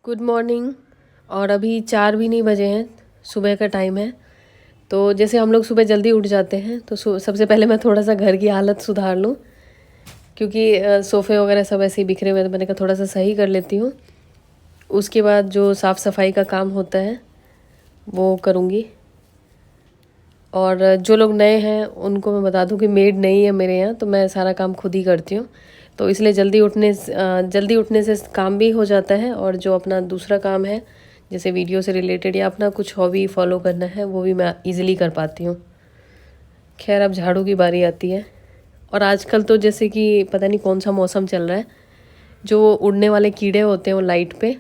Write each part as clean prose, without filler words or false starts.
Good morning. और अभी 4 भी नहीं बजे हैं, सुबह का टाइम है। तो जैसे हम लोग सुबह जल्दी उठ जाते हैं तो सबसे पहले मैं थोड़ा सा घर की हालत सुधार लूँ, क्योंकि सोफ़े वगैरह सब ऐसे ही बिखरे हुए हैं, तो मैंने कहा थोड़ा सा सही कर लेती हूँ। उसके बाद जो साफ़ सफाई का काम होता है वो करूँगी। और जो लोग नए हैं उनको मैं बता दूँ कि मेड नहीं है मेरे यहाँ, तो मैं सारा काम खुद ही करती हूँ। तो इसलिए जल्दी उठने से काम भी हो जाता है, और जो अपना दूसरा काम है जैसे वीडियो से रिलेटेड या अपना कुछ हॉबी फॉलो करना है वो भी मैं इजीली कर पाती हूँ। खैर, अब झाड़ू की बारी आती है। और आजकल तो जैसे कि पता नहीं कौन सा मौसम चल रहा है, जो उड़ने वाले कीड़े होते हैं वो लाइट पे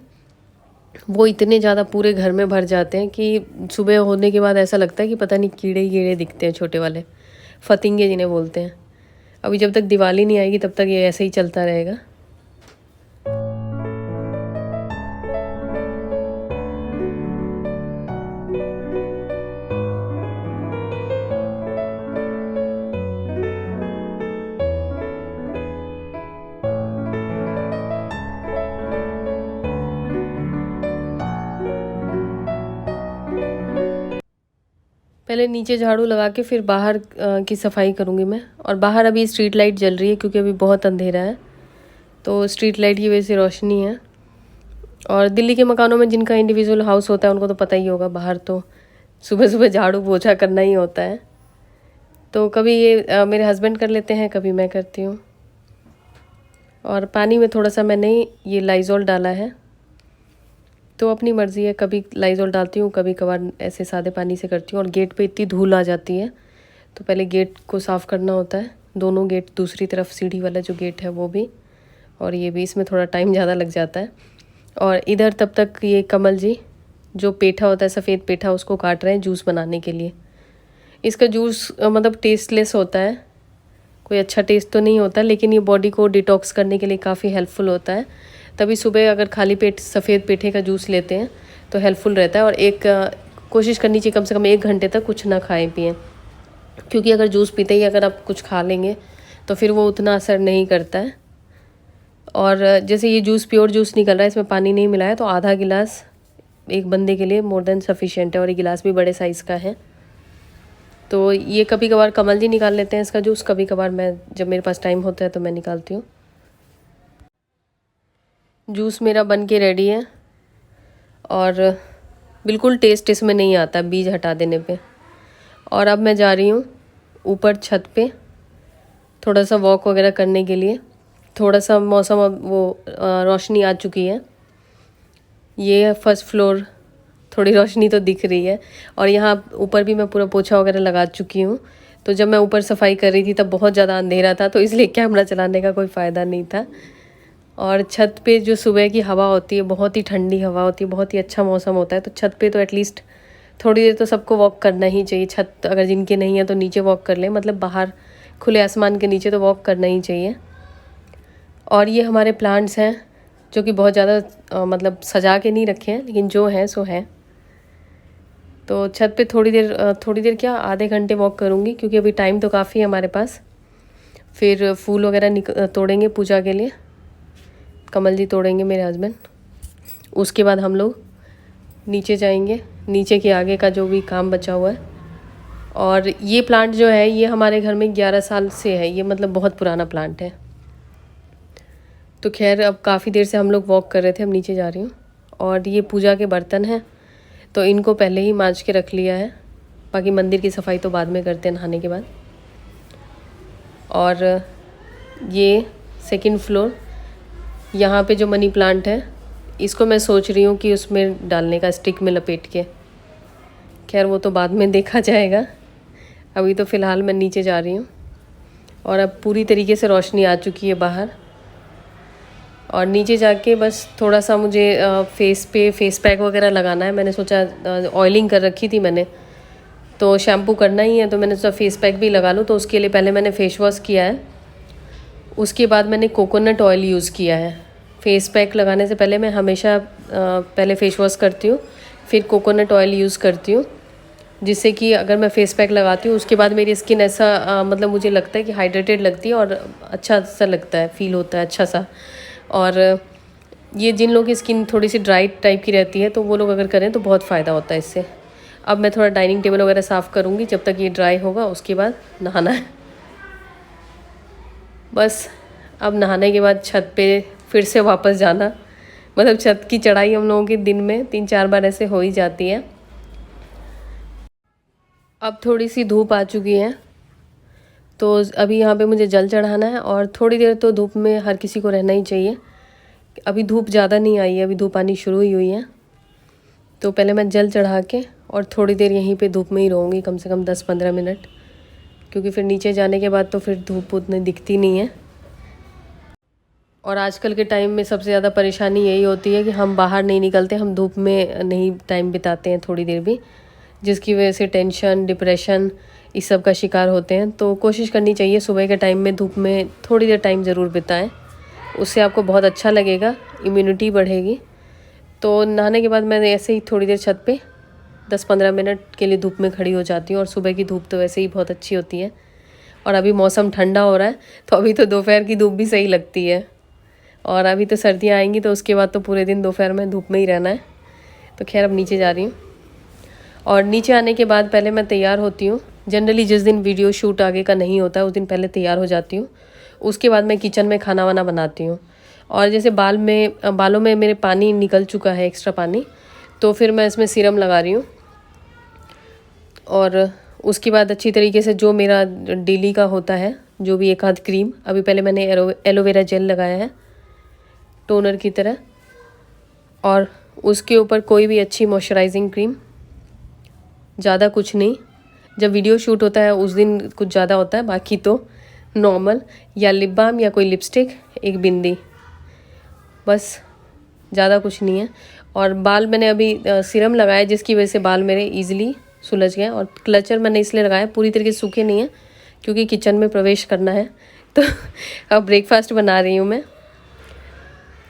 वो इतने ज़्यादा पूरे घर में भर जाते हैं कि सुबह होने के बाद ऐसा लगता है कि पता नहीं कीड़े ही कीड़े दिखते हैं, छोटे वाले फतिंगे जिन्हें बोलते हैं। अभी जब तक दिवाली नहीं आएगी तब तक ये ऐसे ही चलता रहेगा। पहले नीचे झाड़ू लगा के फिर बाहर की सफाई करूँगी मैं। और बाहर अभी स्ट्रीट लाइट जल रही है क्योंकि अभी बहुत अंधेरा है, तो स्ट्रीट लाइट की वजह से रोशनी है। और दिल्ली के मकानों में जिनका इंडिविजुअल हाउस होता है उनको तो पता ही होगा, बाहर तो सुबह सुबह झाड़ू पोछा करना ही होता है। तो कभी ये मेरे हस्बैंड कर लेते हैं, कभी मैं करती हूँ। और पानी में थोड़ा सा मैंने ये लाइज़ॉल डाला है, तो अपनी मर्ज़ी है, कभी लाइज़ॉल डालती हूँ, कभी कभार ऐसे सादे पानी से करती हूँ। और गेट पे इतनी धूल आ जाती है तो पहले गेट को साफ़ करना होता है, दोनों गेट, दूसरी तरफ सीढ़ी वाला जो गेट है वो भी, और ये भी, इसमें थोड़ा टाइम ज़्यादा लग जाता है। और इधर तब तक ये कमल जी जो पेठा होता है, सफ़ेद पेठा, उसको काट रहे हैं जूस बनाने के लिए। इसका जूस मतलब टेस्टलेस होता है, कोई अच्छा टेस्ट तो नहीं होता, लेकिन ये बॉडी को डिटॉक्स करने के लिए काफ़ी हेल्पफुल होता है। तभी सुबह अगर खाली पेट सफ़ेद पेठे का जूस लेते हैं तो हेल्पफुल रहता है। और कोशिश करनी चाहिए कम से कम 1 घंटे तक कुछ ना खाएं पिएं, क्योंकि अगर जूस पीते ही अगर आप कुछ खा लेंगे तो फिर वो उतना असर नहीं करता है। और जैसे ये जूस प्योर जूस निकल रहा है, इसमें पानी नहीं मिला है, तो आधा गिलास एक बंदे के लिए मोर देन सफिशिएंट है। और ये गिलास भी बड़े साइज़ का है। तो ये कभी कभार कमल जी निकाल लेते हैं इसका जूस, कभी कभार मैं, जब मेरे पास टाइम होता है तो मैं निकालती हूँ। जूस मेरा बन के रेडी है, और बिल्कुल टेस्ट इसमें नहीं आता बीज हटा देने पे। और अब मैं जा रही हूँ ऊपर छत पे थोड़ा सा वॉक वगैरह करने के लिए। थोड़ा सा मौसम अब वो रोशनी आ चुकी है, ये है फर्स्ट फ्लोर, थोड़ी रोशनी तो दिख रही है। और यहाँ ऊपर भी मैं पूरा पोछा वगैरह लगा चुकी हूँ। तो जब मैं ऊपर सफाई कर रही थी तब बहुत ज़्यादा अंधेरा था, तो इसलिए कैमरा चलाने का कोई फ़ायदा नहीं था। और छत पे जो सुबह की हवा होती है, बहुत ही ठंडी हवा होती है, बहुत ही अच्छा मौसम होता है। तो छत पे तो एटलीस्ट थोड़ी देर तो सबको वॉक करना ही चाहिए। छत अगर जिनके नहीं है तो नीचे वॉक कर लें, मतलब बाहर खुले आसमान के नीचे तो वॉक करना ही चाहिए। और ये हमारे प्लांट्स हैं जो कि बहुत ज़्यादा मतलब सजा के नहीं रखे हैं, लेकिन जो हैं सो हैं। तो छत पे थोड़ी देर क्या, आधे घंटे वॉक करूँगी, क्योंकि अभी टाइम तो काफ़ी है हमारे पास। फिर फूल वगैरह तोड़ेंगे पूजा के लिए, कमल जी तोड़ेंगे मेरे हस्बैंड। उसके बाद हम लोग नीचे जाएंगे, नीचे के आगे का जो भी काम बचा हुआ है। और ये प्लांट जो है ये हमारे घर में 11 साल से है, ये मतलब बहुत पुराना प्लांट है। तो खैर, अब काफ़ी देर से हम लोग वॉक कर रहे थे, अब नीचे जा रही हूँ। और ये पूजा के बर्तन हैं, तो इनको पहले ही मांज के रख लिया है, बाकी मंदिर की सफाई तो बाद में करते हैं नहाने के बाद। और ये सेकंड फ्लोर, यहाँ पे जो मनी प्लांट है इसको मैं सोच रही हूँ कि उसमें डालने का, स्टिक में लपेट के। खैर वो तो बाद में देखा जाएगा, अभी तो फ़िलहाल मैं नीचे जा रही हूँ। और अब पूरी तरीके से रोशनी आ चुकी है बाहर। और नीचे जाके बस थोड़ा सा मुझे फेस पैक वगैरह लगाना है। मैंने सोचा, ऑयलिंग कर रखी थी मैंने, तो शैम्पू करना ही है, तो मैंने सोचा फेस पैक भी लगा लूँ। तो उसके लिए पहले मैंने फेस वॉश किया है, उसके बाद मैंने कोकोनट ऑयल यूज़ किया है। फेस पैक लगाने से पहले मैं हमेशा पहले फेस वॉश करती हूँ, फिर कोकोनट ऑयल यूज़ करती हूँ, जिससे कि अगर मैं फेस पैक लगाती हूँ उसके बाद मेरी स्किन ऐसा मतलब मुझे लगता है कि हाइड्रेटेड लगती है और अच्छा सा लगता है, फील होता है अच्छा सा। और ये जिन लोगों की स्किन थोड़ी सी ड्राई टाइप की रहती है तो वो लोग अगर करें तो बहुत फ़ायदा होता है इससे। अब मैं थोड़ा डाइनिंग टेबल वगैरह साफ़ करूँगी, जब तक ये ड्राई होगा उसके बाद नहाना है। बस अब नहाने के बाद छत पे फिर से वापस जाना, मतलब छत की चढ़ाई हम लोगों के दिन में 3-4 बार ऐसे हो ही जाती है। अब थोड़ी सी धूप आ चुकी है तो अभी यहाँ पे मुझे जल चढ़ाना है, और थोड़ी देर तो धूप में हर किसी को रहना ही चाहिए। अभी धूप ज़्यादा नहीं आई है, अभी धूप आनी शुरू ही हुई है, तो पहले मैं जल चढ़ा के और थोड़ी देर यहीं पे धूप में ही रहूँगी, कम से कम 10-15 मिनट, क्योंकि फिर नीचे जाने के बाद तो फिर धूप उतनी दिखती नहीं है। और आजकल के टाइम में सबसे ज़्यादा परेशानी यही होती है कि हम बाहर नहीं निकलते, हम धूप में नहीं टाइम बिताते हैं थोड़ी देर भी, जिसकी वजह से टेंशन, डिप्रेशन इस सब का शिकार होते हैं। तो कोशिश करनी चाहिए सुबह के टाइम में धूप में थोड़ी देर टाइम ज़रूर बिताएं, उससे आपको बहुत अच्छा लगेगा, इम्यूनिटी बढ़ेगी। तो नहाने के बाद मैं ऐसे ही थोड़ी देर छत पे 10-15 मिनट के लिए धूप में खड़ी हो जाती हूँ, और सुबह की धूप तो वैसे ही बहुत अच्छी होती है। और अभी मौसम ठंडा हो रहा है तो अभी तो दोपहर की धूप भी सही लगती है, और अभी तो सर्दियाँ आएंगी तो उसके बाद तो पूरे दिन दोपहर में धूप में ही रहना है। तो खैर अब नीचे जा रही हूँ, और नीचे आने के बाद पहले मैं तैयार होती हूँ। जनरली जिस दिन वीडियो शूट आगे का नहीं होता है उस दिन पहले तैयार हो जाती हूँ, उसके बाद मैं किचन में खाना वाना बनाती हूँ। और जैसे बालों में मेरे पानी निकल चुका है, एक्स्ट्रा पानी, तो फिर मैं इसमें सीरम लगा रही हूँ। और उसके बाद अच्छी तरीके से जो मेरा डेली का होता है, जो भी एक आध क्रीम, अभी पहले मैंने एलोवेरा जेल लगाया है टोनर की तरह, और उसके ऊपर कोई भी अच्छी मॉइस्चराइजिंग क्रीम, ज़्यादा कुछ नहीं। जब वीडियो शूट होता है उस दिन कुछ ज़्यादा होता है, बाकी तो नॉर्मल, या लिप बाम या कोई लिपस्टिक, एक बिंदी, बस, ज़्यादा कुछ नहीं है। और बाल मैंने अभी सीरम लगाया जिसकी वजह से बाल मेरे ईजिली सुलझ गए। और क्लचर मैंने इसलिए लगाया, पूरी तरीके से सूखे नहीं है क्योंकि किचन में प्रवेश करना है। तो अब ब्रेकफास्ट बना रही हूँ मैं।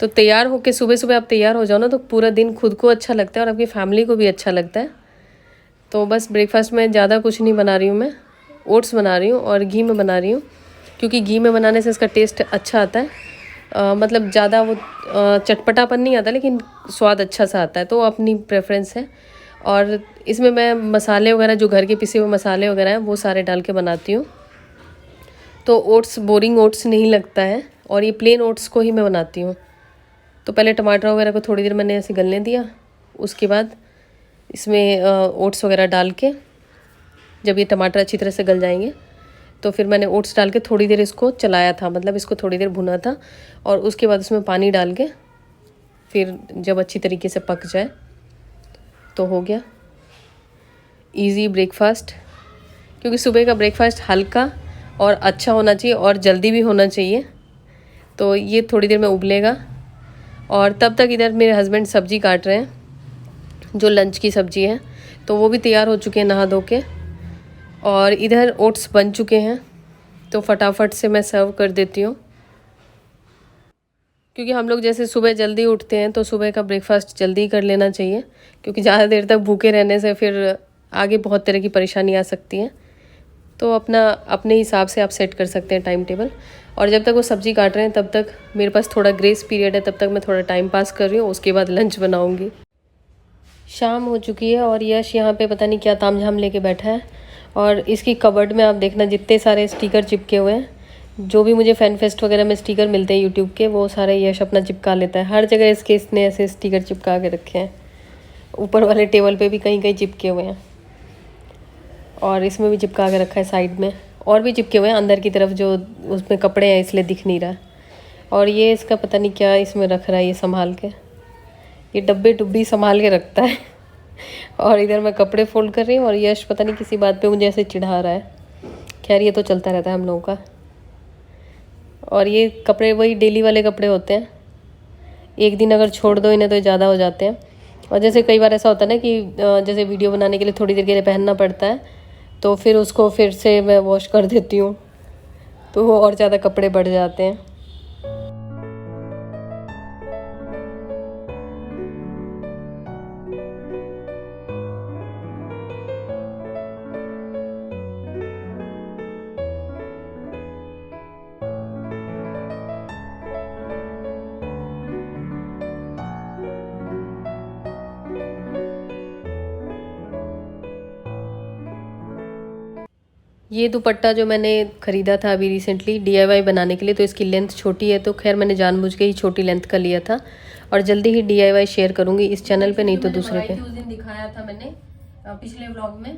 तो तैयार होके सुबह सुबह आप तैयार हो जाओ ना तो पूरा दिन खुद को अच्छा लगता है और आपकी फैमिली को भी अच्छा लगता है। तो बस ब्रेकफास्ट में ज़्यादा कुछ नहीं बना रही हूँ मैं, ओट्स बना रही हूँ और घी में बना रही हूँ, क्योंकि घी में बनाने से इसका टेस्ट अच्छा आता है। मतलब ज़्यादा वो चटपटापन नहीं आता, लेकिन स्वाद अच्छा सा आता है, तो अपनी प्रेफरेंस है। और इसमें मैं मसाले वगैरह, जो घर के पिसे हुए मसाले वगैरह हैं, वो सारे डाल के बनाती हूँ। तो ओट्स बोरिंग ओट्स नहीं लगता है, और ये प्लेन ओट्स को ही मैं बनाती हूँ। तो पहले टमाटर वगैरह को थोड़ी देर मैंने ऐसे गलने दिया, उसके बाद इसमें ओट्स वगैरह डाल के, जब ये टमाटर अच्छी तरह से गल जाएंगे तो फिर मैंने ओट्स डाल के थोड़ी देर इसको चलाया था, मतलब इसको थोड़ी देर भुना था। और उसके बाद उसमें पानी डाल के फिर जब अच्छी तरीके से पक जाए तो हो गया इजी ब्रेकफास्ट। क्योंकि सुबह का ब्रेकफास्ट हल्का और अच्छा होना चाहिए और जल्दी भी होना चाहिए। तो ये थोड़ी देर में उबलेगा, और तब तक इधर मेरे हस्बैंड सब्ज़ी काट रहे हैं, जो लंच की सब्ज़ी है, तो वो भी तैयार हो चुके हैं नहा धो के। और इधर ओट्स बन चुके हैं, तो फटाफट से मैं सर्व कर देती हूँ। क्योंकि हम लोग जैसे सुबह जल्दी उठते हैं तो सुबह का ब्रेकफास्ट जल्दी ही कर लेना चाहिए, क्योंकि ज़्यादा देर तक भूखे रहने से फिर आगे बहुत तरह की परेशानी आ सकती है। तो अपना अपने हिसाब से आप सेट कर सकते हैं टाइम टेबल। और जब तक वो सब्ज़ी काट रहे हैं तब तक मेरे पास थोड़ा ग्रेस पीरियड है, तब तक मैं थोड़ा टाइम पास कर रही हूँ, उसके बाद लंच बनाऊँगी। शाम हो चुकी है और यश यहाँ पे पता नहीं क्या तामझाम लेके बैठा है। और इसकी कबर्ड में आप देखना जितने सारे स्टिकर चिपके हुए हैं, जो भी मुझे फैन फेस्ट वगैरह में स्टिकर मिलते हैं यूट्यूब के, वो सारे यश अपना चिपका लेता है। हर जगह इसने ऐसे स्टिकर चिपका के रखे हैं, ऊपर वाले टेबल पे भी कहीं कहीं चिपके हुए हैं, और इसमें भी चिपका के रखा है, साइड में और भी चिपके हुए हैं अंदर की तरफ, जो उसमें कपड़े हैं इसलिए दिख नहीं रहा। और ये इसका पता नहीं क्या इसमें रख रहा है, ये संभाल के, ये डब्बे डुब्बी संभाल के रखता है। और इधर मैं कपड़े फोल्ड कर रही हूँ और यश पता नहीं किसी बात पे मुझे ऐसे चिढ़ा रहा है। खैर ये तो चलता रहता है हम लोगों का। और ये कपड़े वही डेली वाले कपड़े होते हैं, एक दिन अगर छोड़ दो इन्हें तो ज़्यादा हो जाते हैं। और जैसे कई बार ऐसा होता है ना कि जैसे वीडियो बनाने के लिए थोड़ी देर के लिए पहनना पड़ता है, तो फिर उसको फिर से मैं वॉश कर देती हूँ, तो वो और ज़्यादा कपड़े बढ़ जाते हैं। ये दुपट्टा जो मैंने ख़रीदा था अभी रिसेंटली DIY बनाने के लिए, तो इसकी लेंथ छोटी है, तो खैर मैंने जानबूझ के ही छोटी लेंथ का लिया था और जल्दी ही DIY शेयर करूँगी इस चैनल पे, नहीं तो दूसरे पे। उस दिन दिखाया था मैंने पिछले व्लॉग में,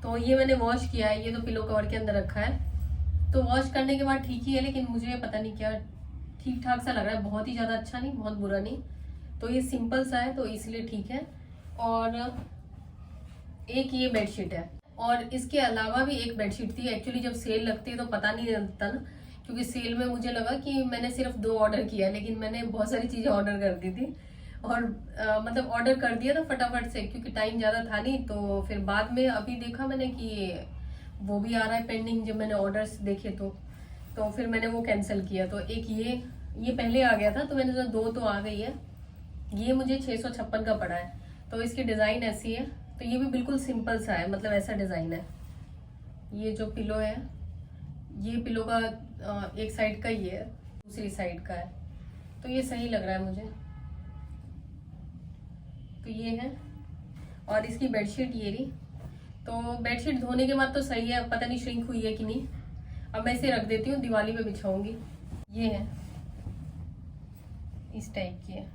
तो ये मैंने वॉश किया है, ये तो पिलो कवर के अंदर रखा है। तो वॉश करने के बाद ठीक ही है, लेकिन मुझे पता नहीं क्या ठीक ठाक सा लग रहा है, बहुत ही ज़्यादा अच्छा नहीं, बहुत बुरा नहीं। तो ये सिंपल सा है तो इसलिए ठीक है। और एक ये बेडशीट है, और इसके अलावा भी एक बेडशीट थी। एक्चुअली जब सेल लगती है तो पता नहीं लगता ना, क्योंकि सेल में मुझे लगा कि मैंने सिर्फ 2 ऑर्डर किया, लेकिन मैंने बहुत सारी चीज़ें ऑर्डर कर दी थी। और मतलब ऑर्डर कर दिया था फटाफट से, क्योंकि टाइम ज़्यादा था नहीं। तो फिर बाद में अभी देखा मैंने कि वो भी आ रहा है पेंडिंग, जब मैंने ऑर्डर्स देखे तो फिर मैंने वो कैंसिल किया। तो एक ये पहले आ गया था, तो मैंने सोचा 2 तो आ गई है। ये मुझे 656 का पड़ा है। तो इसकी डिज़ाइन ऐसी है, तो ये भी बिल्कुल सिंपल सा है, मतलब ऐसा डिज़ाइन है। ये जो पिलो है, ये पिलो का एक साइड का ही है, दूसरी साइड का है, तो ये सही लग रहा है मुझे। तो ये है, और इसकी बेडशीट ये रही। तो बेडशीट धोने के बाद तो सही है, पता नहीं श्रिंक हुई है कि नहीं। अब मैं इसे रख देती हूँ, दिवाली पे बिछाऊंगी। ये है, इस टाइप की है।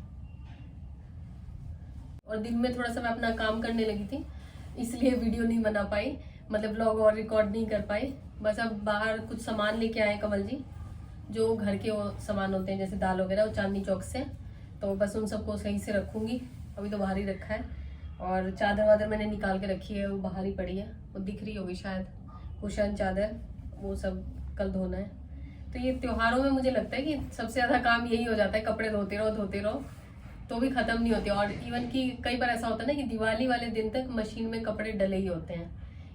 और दिन में थोड़ा सा मैं अपना काम करने लगी थी, इसलिए वीडियो नहीं बना पाई, मतलब व्लॉग और रिकॉर्ड नहीं कर पाई। बस अब बाहर कुछ सामान लेके आए कमल जी, जो घर के वो सामान होते हैं जैसे दाल वगैरह, वो चांदनी चौक से। तो बस उन सबको सही से रखूंगी, अभी तो बाहर ही रखा है। और चादर वादर मैंने निकाल के रखी है, वो बाहर ही पड़ी है, वो दिख रही होगी शायद, कुशन चादर, वो सब कल धोना है। तो ये त्योहारों में मुझे लगता है कि सबसे ज़्यादा काम यही हो जाता है, कपड़े धोते रहो तो भी ख़त्म नहीं होते। और इवन कि कई बार ऐसा होता है ना कि दिवाली वाले दिन तक मशीन में कपड़े डले ही होते हैं,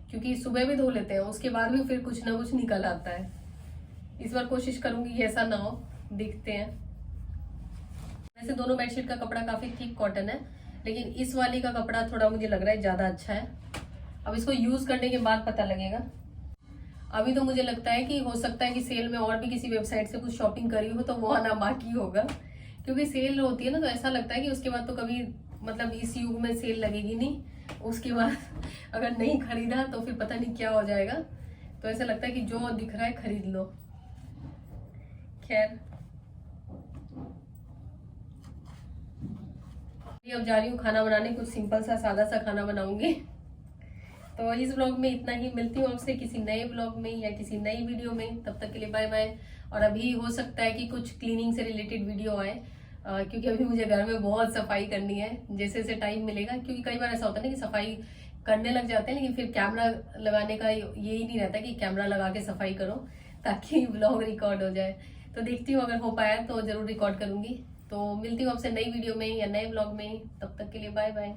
क्योंकि सुबह भी धो लेते हैं, उसके बाद भी फिर कुछ ना कुछ निकल आता है। इस बार कोशिश करूंगी कि ऐसा ना हो, दिखते हैं। वैसे दोनों बेडशीट का कपड़ा काफ़ी थिक कॉटन है, लेकिन इस वाली का कपड़ा थोड़ा मुझे लग रहा है ज़्यादा अच्छा है। अब इसको यूज़ करने के बाद पता लगेगा। अभी तो मुझे लगता है कि हो सकता है कि सेल में और भी किसी वेबसाइट से कुछ शॉपिंग करी हो तो वो आना बाकी होगा, क्योंकि सेल होती है ना, तो ऐसा लगता है कि उसके बाद तो कभी, मतलब इस युग में सेल लगेगी नहीं, उसके बाद अगर नहीं खरीदा तो फिर पता नहीं क्या हो जाएगा। तो ऐसा लगता है कि जो दिख रहा है खरीद लो। खैर, अब जा रही हूँ खाना बनाने, कुछ सिंपल सा सादा सा खाना बनाऊंगी। तो इस व्लॉग में इतना ही, मिलती हूँ आपसे किसी नए व्लॉग में या किसी नई वीडियो में। तब तक के लिए बाय बाय। और अभी हो सकता है कि कुछ क्लीनिंग से रिलेटेड वीडियो आए, क्योंकि अभी मुझे घर में बहुत सफाई करनी है, जैसे जैसे टाइम मिलेगा। क्योंकि कई बार ऐसा होता है ना कि सफाई करने लग जाते हैं, लेकिन फिर कैमरा लगाने का यही नहीं रहता कि कैमरा लगा के सफाई करो ताकि व्लॉग रिकॉर्ड हो जाए। तो देखती हूँ, अगर हो पाया तो जरूर रिकॉर्ड करूंगी। तो मिलती हूँ आपसे नई वीडियो में या नए व्लॉग में, तब तक के लिए बाय बाय।